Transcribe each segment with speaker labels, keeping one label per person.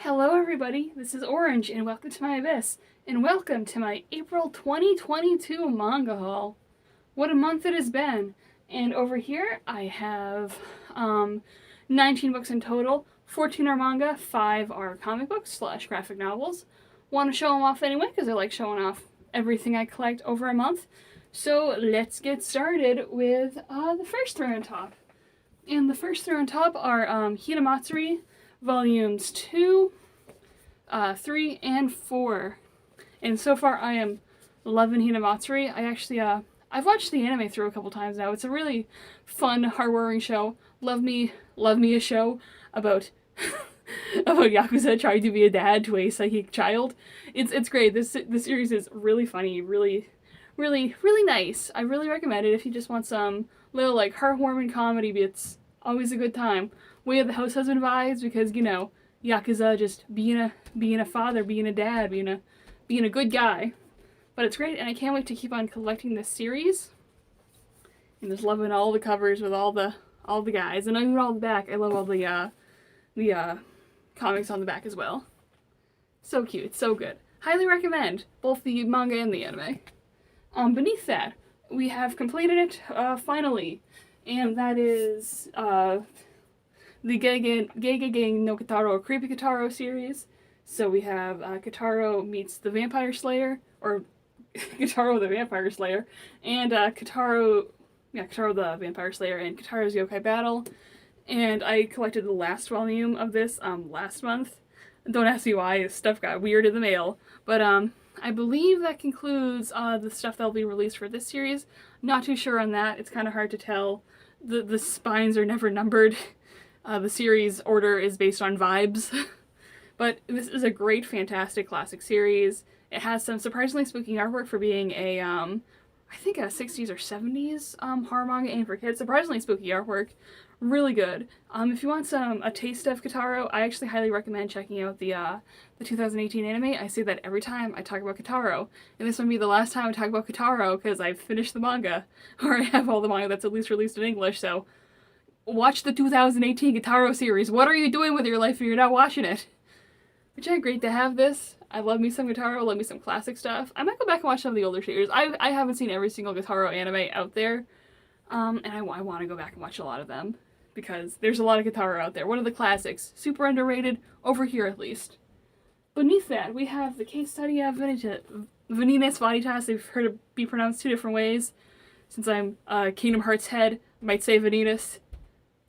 Speaker 1: Hello everybody, this is Orange, and welcome to my Abyss, and welcome to my April 2022 manga haul. What a month it has been! And over here I have 19 books in total. 14 are manga, 5 are comic books slash graphic novels. Want to show them off anyway, because I like showing off everything I collect over a month. So let's get started with the first three on top. And the first three on top are Hinamatsuri, volumes 2, 3, and 4. And so far I am loving Hinamatsuri. I've watched the anime through a couple times now. It's a really fun, heart-warming show. Love me a show about about Yakuza trying to be a dad to a psychic child. It's great. This series is really funny, really nice. I really recommend it if you just want some little like heartwarming comedy bits. Always a good time. We have the house husband vibes because, you know, Yakuza just being a father, being a dad, being a good guy. But it's great, and I can't wait to keep on collecting this series. And just loving all the covers with all the guys, and even all the back. I love all the comics on the back as well. So cute, so good. Highly recommend both the manga and the anime. Beneath that, we have completed it finally, and that is the Geige no Kitaro Creepy Kitaro series. So we have Kitaro meets the Vampire Slayer, or Kitaro the Vampire Slayer, and Kitaro the Vampire Slayer, and Kitaro's Yokai Battle. And I collected the last volume of this last month. Don't ask me why, stuff got weird in the mail. But I believe that concludes the stuff that'll be released for this series. Not too sure on that. It's kind of hard to tell. The spines are never numbered. The series order is based on vibes. But this is a great, fantastic classic series. It has some surprisingly spooky artwork for being a, I think a 60s or 70s horror manga aimed for kids. Surprisingly spooky artwork. Really good. If you want a taste of Kitaro, I actually highly recommend checking out the 2018 anime. I say that every time I talk about Kitaro. And this will be the last time I talk about Kitaro because I've finished the manga. Or I have all the manga that's at least released in English, so watch the 2018 Kitaro series. What are you doing with your life if you're not watching it? But yeah, great to have this. I love me some Kitaro, love me some classic stuff. I might go back and watch some of the older series. I haven't seen every single Kitaro anime out there. And I want to go back and watch a lot of them. Because there's a lot of Kitaro out there. One of the classics. Super underrated, over here at least. Beneath that, we have the case study of Vanitas Vanitas. They've heard it be pronounced two different ways. Since I'm Kingdom Hearts head, I might say Vanitas.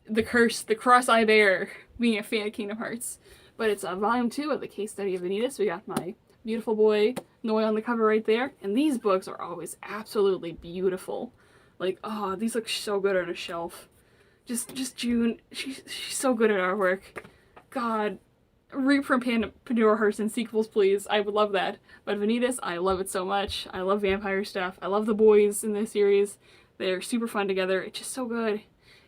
Speaker 1: The curse, the cross I bear, being a fan of Kingdom Hearts. But it's volume 2 of the case study of Vanitas. We got my beautiful boy Noi on the cover right there. And these books are always absolutely beautiful. Like, oh, these look so good on a shelf. Just June, she's so good at artwork. God, reprint Pandora Hearts and sequels, please. I would love that. But Vanitas, I love it so much. I love vampire stuff. I love the boys in this series. They're super fun together. It's just so good.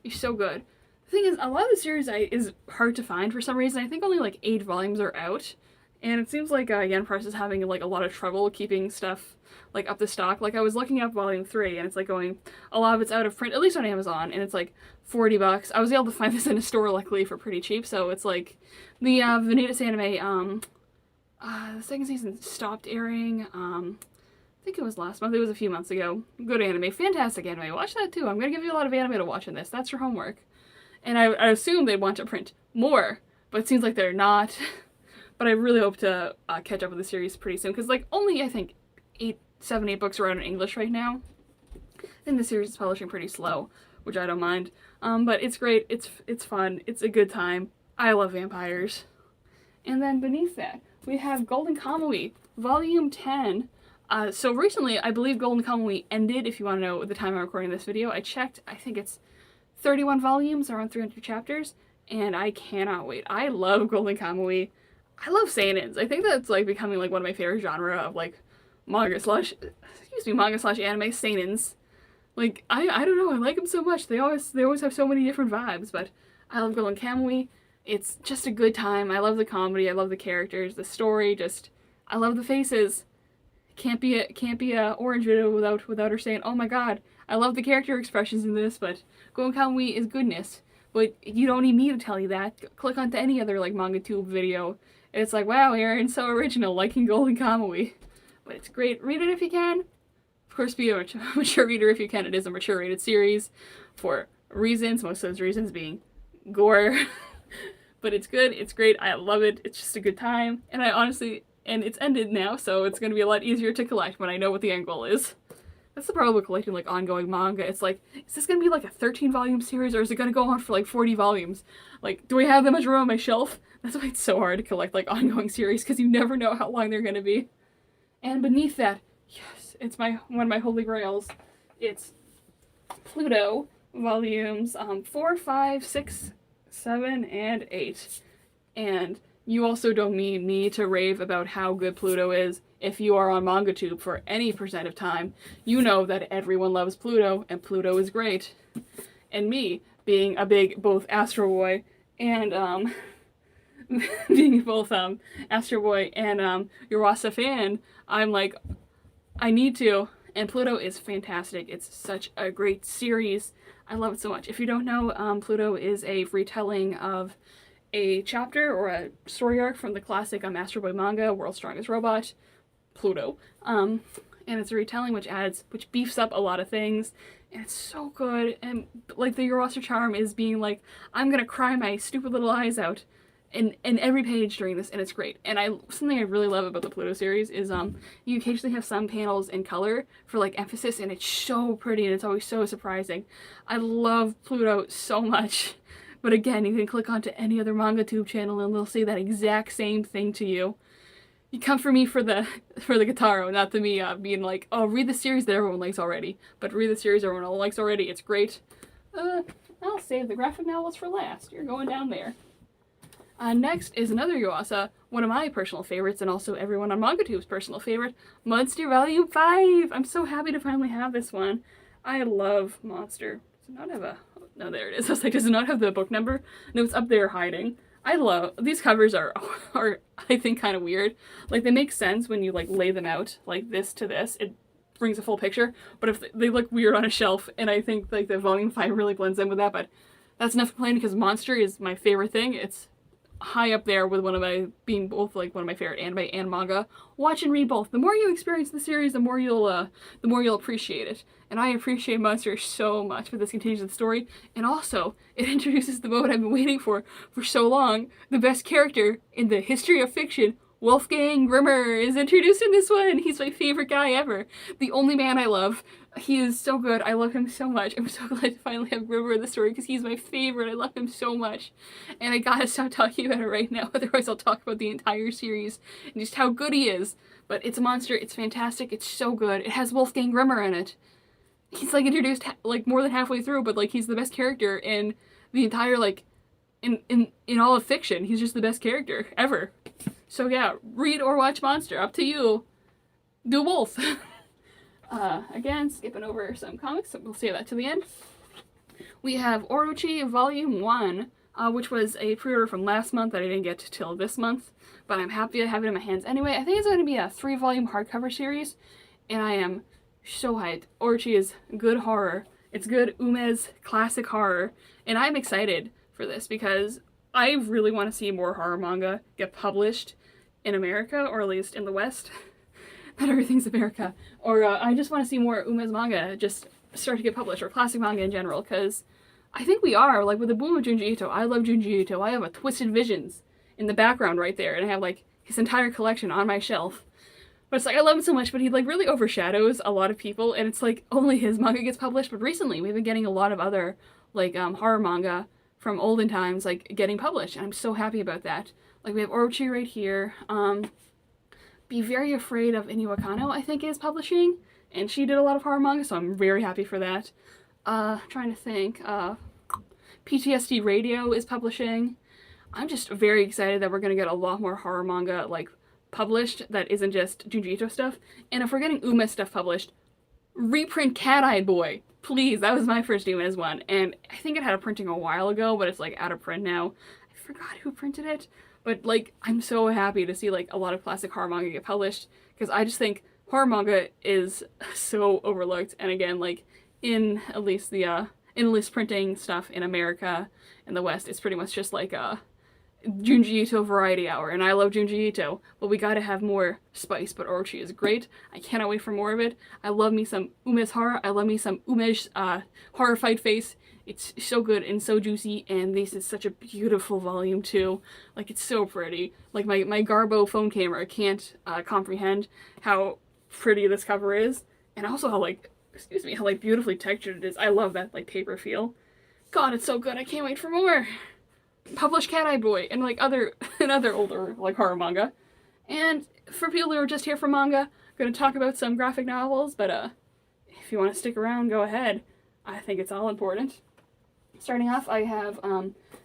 Speaker 1: It's so good. The thing is, a lot of the series is hard to find for some reason. I think only like 8 volumes are out. And it seems like Yen Press is having like a lot of trouble keeping stuff like up to stock. Like I was looking up volume 3 and it's like going, a lot of it's out of print, at least on Amazon, and it's like $40. I was able to find this in a store luckily for pretty cheap, so it's like the Vanitas anime, the second season stopped airing, I think it was last month, it was a few months ago. Good anime, fantastic anime, watch that too. I'm gonna give you a lot of anime to watch in this, that's your homework. And I assume they'd want to print more, but it seems like they're not. But I really hope to catch up with the series pretty soon, because like only I think 7, 8 books are out in English right now. And the series is publishing pretty slow, which I don't mind. But it's great, it's fun, it's a good time. I love vampires. And then beneath that, we have Golden Kamuy, Volume 10. So recently, I believe Golden Kamuy ended, if you want to know the time I'm recording this video. I checked, I think it's 31 volumes, around 300 chapters, and I cannot wait. I love Golden Kamuy. I love seinens. I think that's like becoming like one of my favorite genre of like manga slash anime seinens. Like I don't know, I like them so much. They always have so many different vibes, but I love Golden Kamuy. It's just a good time. I love the comedy, I love the characters, the story, just I love the faces. Can't be a orange video without her saying, "Oh my god, I love the character expressions in this," but Golden Kamuy is goodness. But you don't need me to tell you that. Click onto any other like manga tube video. It's like, wow, Aaron's so original, liking Golden Kamuy. But it's great. Read it if you can. Of course, be a mature reader if you can. It is a mature rated series for reasons, most of those reasons being gore. But it's good, it's great, I love it, it's just a good time. And I honestly, and it's ended now, so it's gonna be a lot easier to collect when I know what the end goal is. That's the problem with collecting like ongoing manga. It's like, is this gonna be like a 13-volume series or is it gonna go on for like 40 volumes? Like, do I have that much room on my shelf? That's why it's so hard to collect like ongoing series, because you never know how long they're gonna be. And beneath that, yes, it's one of my holy grails. It's Pluto, volumes 4, 5, 6, 7, and 8. And you also don't need me to rave about how good Pluto is. If you are on MangaTube for any percent of time, you know that everyone loves Pluto, and Pluto is great. And me, being a big both Astro Boy and being both Astro Boy and Urasa fan, I'm like, I need to. And Pluto is fantastic. It's such a great series. I love it so much. If you don't know, Pluto is a retelling of a chapter or a story arc from the classic Astro Boy manga, World's Strongest Robot, Pluto. And it's a retelling which beefs up a lot of things, and it's so good. And like the Urasa charm is being like, I'm gonna cry my stupid little eyes out in every page during this, and it's great. And something I really love about the Pluto series is you occasionally have some panels in color for like emphasis, and it's so pretty and it's always so surprising. I love Pluto so much. But again, you can click onto any other MangaTube channel and they'll say that exact same thing to you. You come for me for the Gitaro, not to me being like, oh, read the series that everyone likes already. But read the series everyone likes already. It's great. I'll save the graphic novels for last. You're going down there. Next is another Yuasa, one of my personal favorites, and also everyone on MangaTube's personal favorite, Monster Volume 5! I'm so happy to finally have this one. I love Monster. Does it not have a... No, there it is. I was like, does it not have the book number? No, it's up there hiding. I love... These covers are I think, kind of weird. Like, they make sense when you, like, lay them out, like, this to this. It brings a full picture. But if they look weird on a shelf, and I think, like, the Volume 5 really blends in with that, but that's enough complaining because Monster is my favorite thing. It's high up there with being both like one of my favorite anime and manga. Watch and read both. The more you experience the series, the more you'll appreciate it. And I appreciate Monster so much, but this continues the story. And also, it introduces the moment I've been waiting for so long. The best character in the history of fiction, Wolfgang Grimmer, is introduced in this one. He's my favorite guy ever. The only man I love. He is so good. I love him so much. I'm so glad to finally have Grimmer in the story because he's my favorite. I love him so much. And I gotta stop talking about it right now, otherwise I'll talk about the entire series and just how good he is. But it's a Monster. It's fantastic. It's so good. It has Wolfgang Grimmer in it. He's like introduced like more than halfway through, but like he's the best character in the entire like in all of fiction. He's just the best character ever. So yeah, read or watch Monster, up to you. Do both. Again, skipping over some comics, so we'll save that to the end. We have Orochi Volume 1, which was a pre-order from last month that I didn't get till this month, but I'm happy to have it in my hands anyway. I think it's going to be a 3-volume hardcover series, and I am so hyped. Orochi is good horror. It's good Ume's classic horror, and I'm excited for this because I really want to see more horror manga get published in America, or at least in the West. Not everything's America. Or I just want to see more Ume's manga just start to get published, or classic manga in general, because I think we are. Like, with the boom of Junji Ito, I love Junji Ito. I have a Twisted Visions in the background right there, and I have, like, his entire collection on my shelf. But it's like, I love him so much, but he, like, really overshadows a lot of people, and it's like, only his manga gets published. But recently, we've been getting a lot of other, like, horror manga from olden times, like, getting published, and I'm so happy about that. Like, we have Orochi right here. Be Very Afraid of Iniwakano, I think, is publishing, and she did a lot of horror manga, so I'm very happy for that. Trying to think, PTSD Radio is publishing. I'm just very excited that we're going to get a lot more horror manga, like, published that isn't just Junji Ito stuff. And if we're getting Ume stuff published, reprint Cat-Eyed Boy. Please, that was my first Ume's one, and I think it had a printing a while ago, but it's, like, out of print now. I forgot who printed it. But, like, I'm so happy to see, like, a lot of classic horror manga get published, because I just think horror manga is so overlooked, and again, like, in at least the endless printing stuff in America and the West. It's pretty much just like a Junji Ito variety hour, and I love Junji Ito, but we gotta have more spice. But Orochi is great. I cannot wait for more of it. I love me some Ume's horror. I love me some Ume's horror fight face. It's so good and so juicy, and this is such a beautiful volume too. Like, it's so pretty. Like, my Garbo phone camera can't comprehend how pretty this cover is, and also how, like, excuse me, how, like, beautifully textured it is. I love that, like, paper feel. God, it's so good. I can't wait for more. Publish Cat Eye Boy and, like, other older, like, horror manga. And for people who are just here for manga, I'm gonna talk about some graphic novels, but if you want to stick around, go ahead. I think it's all important. Starting off, I have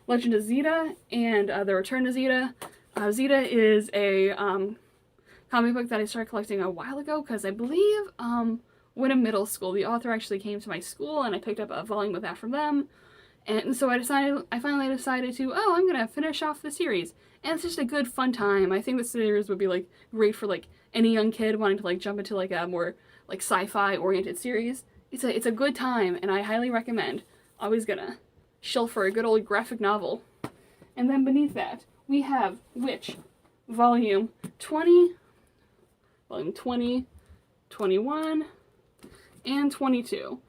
Speaker 1: Legend of Zeta and The Return to Zeta. Zeta is a comic book that I started collecting a while ago because I believe when in middle school, the author actually came to my school and I picked up a volume of that from them. And so I finally decided to, oh, I'm gonna finish off the series. And it's just a good, fun time. I think the series would be, like, great for, like, any young kid wanting to, like, jump into, like, a more, like, sci-fi oriented series. It's a good time, and I highly recommend. Always gonna shill for a good old graphic novel. And then beneath that, we have Witch, volume 20, 21, and 22.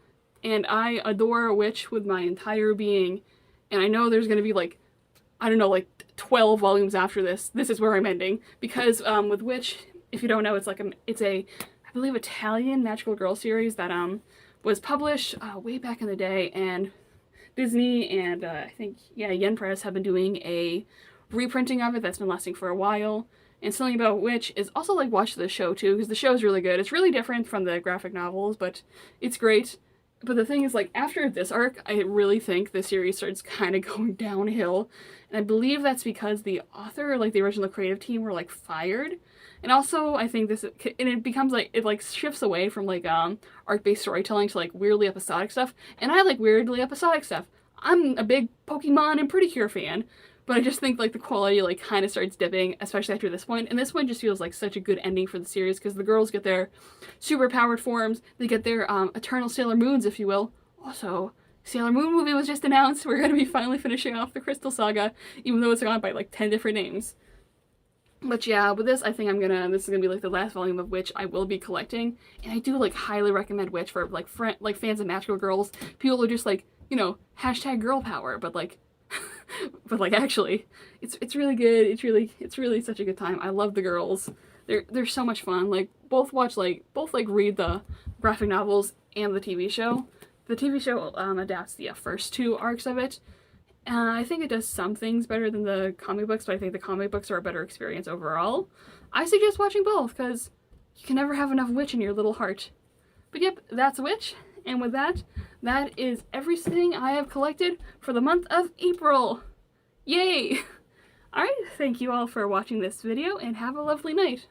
Speaker 1: And I adore Witch with my entire being, and I know there's gonna be, like, I don't know, like 12 volumes after this. This is where I'm ending, because with Witch, if you don't know, it's a I believe Italian magical girl series that was published way back in the day, and Disney and I think, yeah, Yen Press have been doing a reprinting of it that's been lasting for a while. And something about Witch is also, like, watch the show too, because the show is really good. It's really different from the graphic novels, but it's great. But the thing is, like, after this arc, I really think the series starts kind of going downhill. And I believe that's because the author, like, the original creative team were, like, fired. And also, I think and it becomes, like, it, like, shifts away from, like, arc-based storytelling to, like, weirdly episodic stuff. And I like weirdly episodic stuff. I'm a big Pokemon and Pretty Cure fan. But I just think, like, the quality, like, kind of starts dipping, especially after this point. And this one just feels like such a good ending for the series, because the girls get their super-powered forms. They get their eternal Sailor Moons, if you will. Also, Sailor Moon movie was just announced. We're going to be finally finishing off the Crystal Saga, even though it's gone by, like, 10 different names. But yeah, with this, I think this is going to be, like, the last volume of Witch I will be collecting. And I do, like, highly recommend Witch for, like, fans of magical girls. People who are just, like, you know, hashtag girl power, but, like, actually, it's really good. It's really such a good time. I love the girls. They're so much fun. Like, both read the graphic novels and the TV show. The TV show adapts the first two arcs of it. I think it does some things better than the comic books, but I think the comic books are a better experience overall. I suggest watching both, because you can never have enough Witch in your little heart. But yep, that's Witch. And with that, that is everything I have collected for the month of April. Yay! Alright, thank you all for watching this video, and have a lovely night.